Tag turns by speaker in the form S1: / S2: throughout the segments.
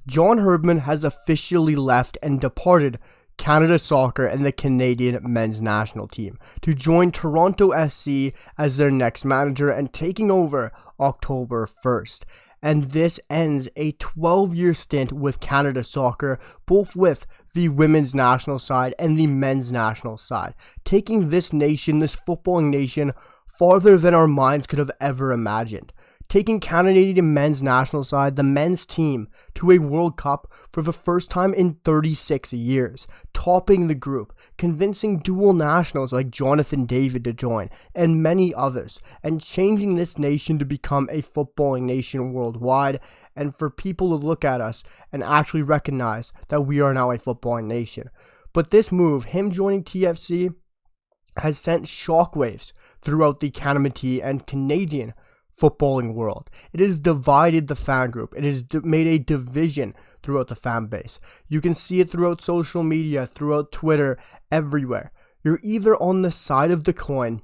S1: John Herdman has officially left and departed Canada Soccer and the Canadian men's national team to join Toronto SC as their next manager and taking over October 1st. And this ends a 12-year stint with Canada Soccer, both with the women's national side and the men's national side, taking this nation, this footballing nation, farther than our minds could have ever imagined. Taking Canadian men's national side, the men's team, to a World Cup for the first time in 36 years, topping the group, convincing dual nationals like Jonathan David to join, and many others, and changing this nation to become a footballing nation worldwide, and for people to look at us and actually recognize that we are now a footballing nation. But this move, him joining TFC, has sent shockwaves throughout the Canada and Canadian footballing world. It has divided the fan group. It has made a division throughout the fan base. You can see it throughout social media, throughout Twitter, everywhere. You're either on the side of the coin,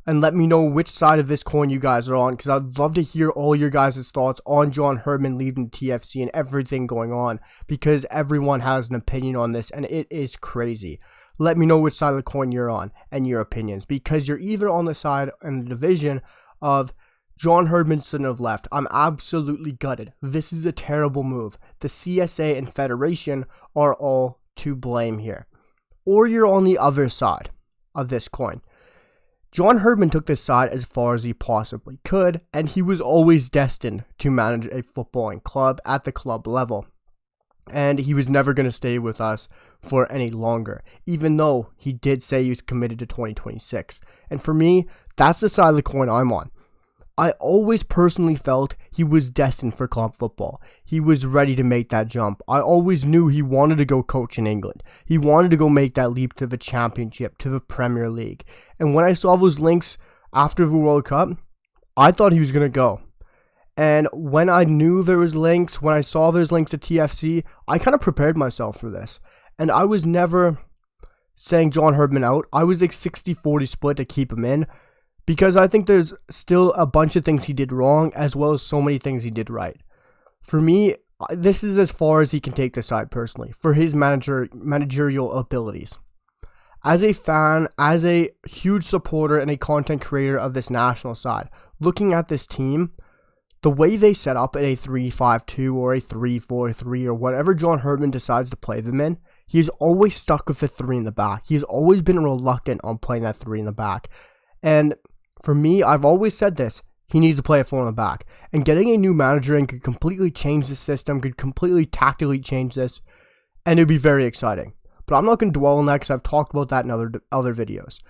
S1: and let me know which side of this coin you guys are on, because I'd love to hear all your guys' thoughts on John Herdman leaving TFC and everything going on, because everyone has an opinion on this, and it is crazy. Let me know which side of the coin you're on and your opinions, because you're either on the side in the division of John Herdman shouldn't have left. I'm absolutely gutted. This is a terrible move. The CSA and Federation are all to blame here. Or you're on the other side of this coin. John Herdman took this side as far as he possibly could, and he was always destined to manage a footballing club at the club level. And he was never going to stay with us for any longer, even though he did say he was committed to 2026. And for me, that's the side of the coin I'm on. I always personally felt he was destined for club football. He was ready to make that jump. I always knew he wanted to go coach in England. He wanted to go make that leap to the Championship, to the Premier League. And when I saw those links after the World Cup, I thought he was going to go. And when I knew there was links, when I saw there's links to TFC, I kind of prepared myself for this. And I was never saying John Herdman out. I was like 60-40 split to keep him in, because I think there's still a bunch of things he did wrong, as well as so many things he did right. For me, this is as far as he can take the side personally, for his managerial abilities. As a fan, as a huge supporter and a content creator of this national side, looking at this team, the way they set up in a 3-5-2 or a 3-4-3 or whatever John Herdman decides to play them in, he's always stuck with the 3 in the back. He's always been reluctant on playing that 3 in the back. And for me, I've always said this, he needs to play a 4 in the back. And getting a new manager in could completely change the system, could completely tactically change this, and it would be very exciting. But I'm not going to dwell on that because I've talked about that in other videos.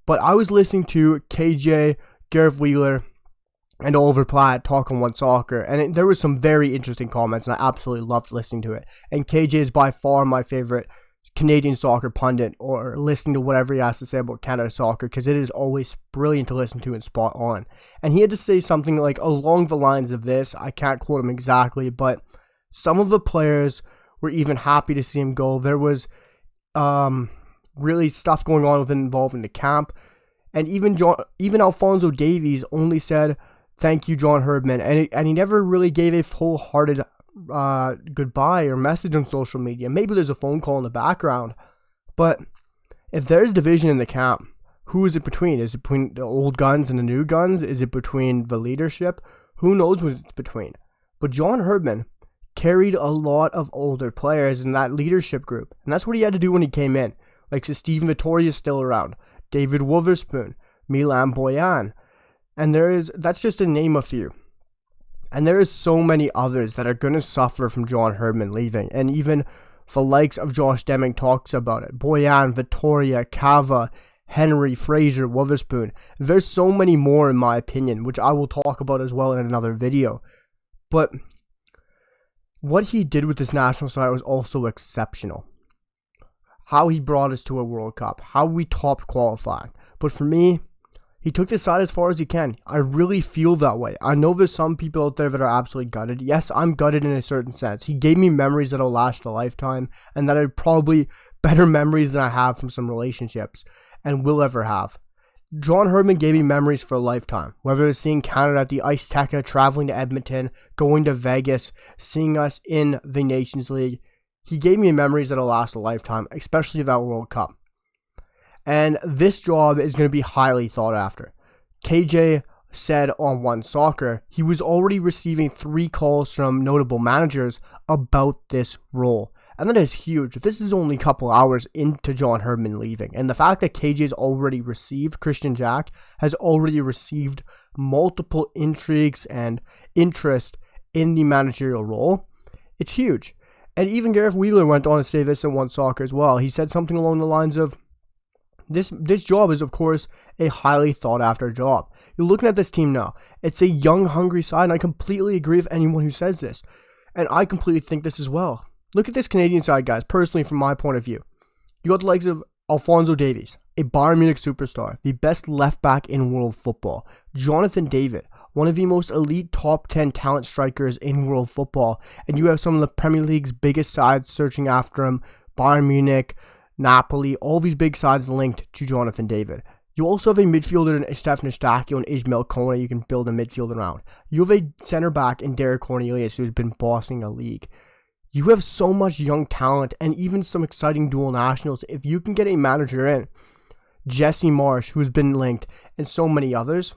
S1: But I was listening to KJ, Gareth Wheeler, and Oliver Platt talk on One Soccer, and there was some very interesting comments, and I absolutely loved listening to it. And KJ is by far my favorite Canadian soccer pundit, or listening to whatever he has to say about Canada soccer, because it is always brilliant to listen to and spot on. And he had to say something like along the lines of this, I can't quote him exactly, but some of the players were even happy to see him go. There was really stuff going on with it involving the camp, and even Alphonso Davies only said, "Thank you, John Herdman," and he never really gave a wholehearted goodbye or message on social media. Maybe there's a phone call in the background, but if there's division in the camp, who is it between? Is it between the old guns and the new guns? Is it between the leadership? Who knows what it's between? But John Herdman carried a lot of older players in that leadership group, and that's what he had to do when he came in. Like, so Stephen Vittoria's still around, David Wotherspoon, Milan Boyan, and that's just to name a few. And there is so many others that are going to suffer from John Herdman leaving. And even the likes of Josh Deming talks about it. Boyan, Vittoria, Cava, Henry, Fraser, Wotherspoon. There's so many more in my opinion, which I will talk about as well in another video. But what he did with this national side was also exceptional. How he brought us to a World Cup. How we topped qualifying. But for me, he took this side as far as he can. I really feel that way. I know there's some people out there that are absolutely gutted. Yes, I'm gutted in a certain sense. He gave me memories that'll last a lifetime, and that are probably better memories than I have from some relationships and will ever have. John Herdman gave me memories for a lifetime, whether it was seeing Canada at the Ice Teca, traveling to Edmonton, going to Vegas, seeing us in the Nations League. He gave me memories that'll last a lifetime, especially that World Cup. And this job is going to be highly thought after. KJ said on One Soccer he was already receiving 3 calls from notable managers about this role. And that is huge. This is only a couple hours into John Herdman leaving. And the fact that KJ's already received, Christian Jack has already received multiple intrigues and interest in the managerial role, it's huge. And even Gareth Wheeler went on to say this in One Soccer as well. He said something along the lines of, this job is, of course, a highly sought-after job. You're looking at this team now. It's a young, hungry side, and I completely agree with anyone who says this. And I completely think this as well. Look at this Canadian side, guys, personally from my point of view. You got the likes of Alphonso Davies, a Bayern Munich superstar, the best left back in world football. Jonathan David, one of the most elite top 10 talent strikers in world football. And you have some of the Premier League's biggest sides searching after him. Bayern Munich, Napoli, all these big sides linked to Jonathan David. You also have a midfielder in Stefan Eustáquio and Ismail Kone you can build a midfield around. You have a center back in Derek Cornelius who's been bossing a league. You have so much young talent and even some exciting dual nationals. If you can get a manager in, Jesse Marsch, who's been linked, and so many others,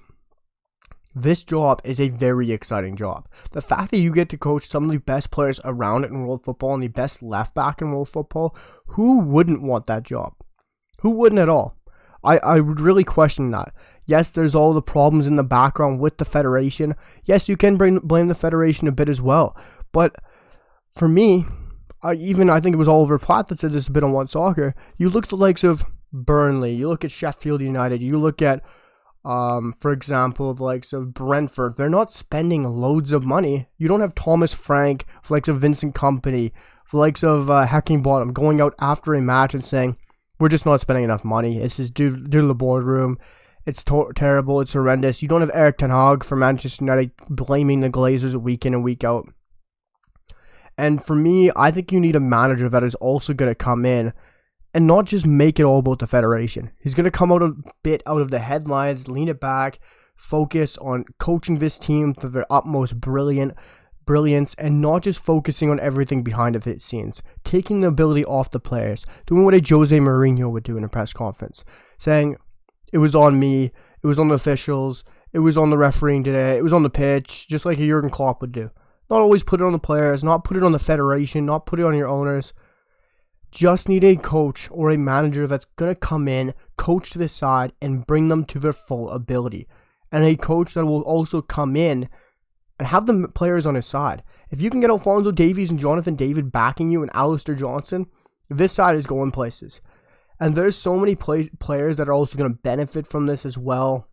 S1: this job is a very exciting job. The fact that you get to coach some of the best players around in world football and the best left back in world football, who wouldn't want that job? Who wouldn't at all? I would really question that. Yes, there's all the problems in the background with the federation. Yes, you can blame the federation a bit as well. But for me, I think it was Oliver Platt that said this a bit on One Soccer. You look at the likes of Burnley, you look at Sheffield United, you look at, for example, the likes of Brentford. They're not spending loads of money. You don't have Thomas Frank, the likes of Vincent Kompany, the likes of Heckingbottom going out after a match and saying, we're just not spending enough money. It's just due to the boardroom. It's terrible. It's horrendous. You don't have Erik ten Hag for Manchester United blaming the Glazers week in and week out. And for me, I think you need a manager that is also going to come in and not just make it all about the federation. He's going to come out a bit out of the headlines, lean it back, focus on coaching this team to their utmost brilliance, and not just focusing on everything behind the scenes, taking the ability off the players, doing what a Jose Mourinho would do in a press conference, saying, it was on me, it was on the officials, it was on the refereeing today, it was on the pitch, just like a Jurgen Klopp would do. Not always put it on the players, not put it on the federation, not put it on your owners. Just need a coach or a manager that's going to come in, coach this side, and bring them to their full ability. And a coach that will also come in and have the players on his side. If you can get Alphonso Davies and Jonathan David backing you and Alistair Johnson, this side is going places. And there's so many players that are also going to benefit from this as well.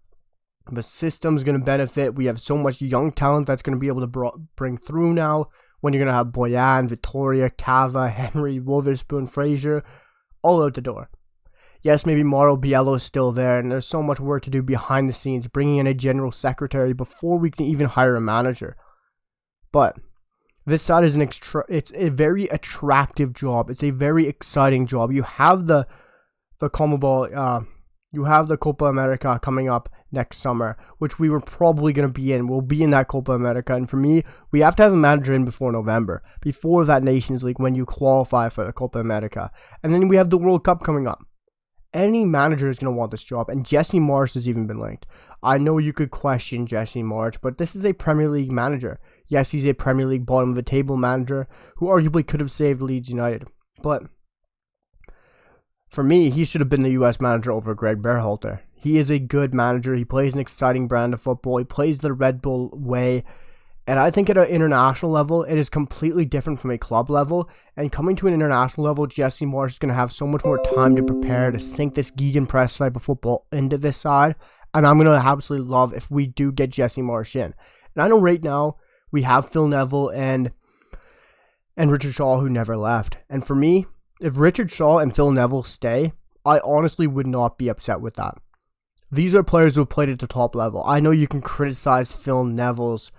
S1: The system's going to benefit. We have so much young talent that's going to be able to bring through now. When you're going to have Boyan, Vittoria, Cava, Henry, Witherspoon, Fraser, all out the door. Yes, maybe Mauro Biello is still there, and there's so much work to do behind the scenes, bringing in a general secretary before we can even hire a manager. But this side is it's a very attractive job. It's a very exciting job. You have the CONMEBOL, you have the Copa America coming up next summer, which we were probably going to be in. We'll be in that Copa America, and for me, we have to have a manager in before November, before that Nations League when you qualify for the Copa America. And then we have the World Cup coming up. Any manager is going to want this job, and Jesse Marsch has even been linked. I know you could question Jesse Marsch, but this is a Premier League manager. Yes, he's a Premier League bottom-of-the-table manager who arguably could have saved Leeds United. But for me, he should have been the U.S. manager over Greg Berhalter. He is a good manager. He plays an exciting brand of football. He plays the Red Bull way. And I think at an international level, it is completely different from a club level. And coming to an international level, Jesse Marsch is going to have so much more time to prepare to sink this gegenpress type of football into this side. And I'm going to absolutely love if we do get Jesse Marsch in. And I know right now we have Phil Neville and Richard Shaw who never left. And for me, if Richard Shaw and Phil Neville stay, I honestly would not be upset with that. These are players who have played at the top level. I know you can criticize Phil Neville's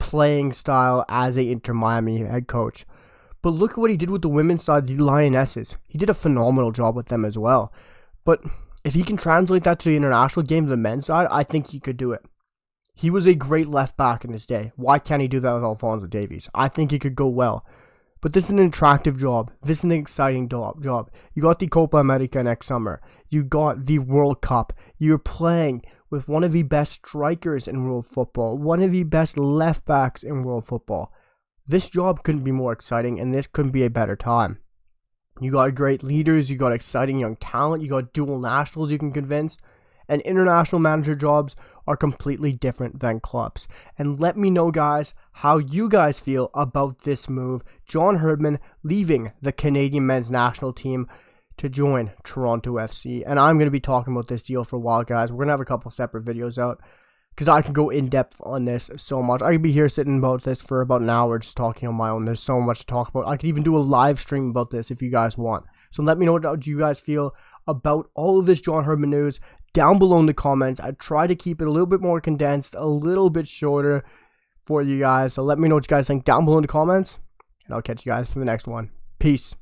S1: playing style as a Inter Miami head coach, but look at what he did with the women's side, the Lionesses. He did a phenomenal job with them as well. But If he can translate that to the international game, the men's side, I think he could do it. He was a great left back in his day. Why can't he do that with Alphonso Davies? I think he could go well. But this is an attractive job. This is an exciting job. You got the Copa America next summer. You got the World Cup. You're playing with one of the best strikers in world football. One of the best left backs in world football. This job couldn't be more exciting, and this couldn't be a better time. You got great leaders. You got exciting young talent. You got dual nationals you can convince. And international manager jobs are completely different than clubs. And let me know, guys, how you guys feel about this move. John Herdman leaving the Canadian men's national team to join Toronto FC. And I'm going to be talking about this deal for a while, guys. We're going to have a couple separate videos out because I can go in depth on this so much. I could be here sitting about this for about an hour just talking on my own. There's so much to talk about. I could even do a live stream about this if you guys want. So let me know what you guys feel about all of this John Herdman news down below in the comments. I try to keep it a little bit more condensed, a little bit shorter for you guys. So let me know what you guys think down below in the comments, and I'll catch you guys for the next one. Peace.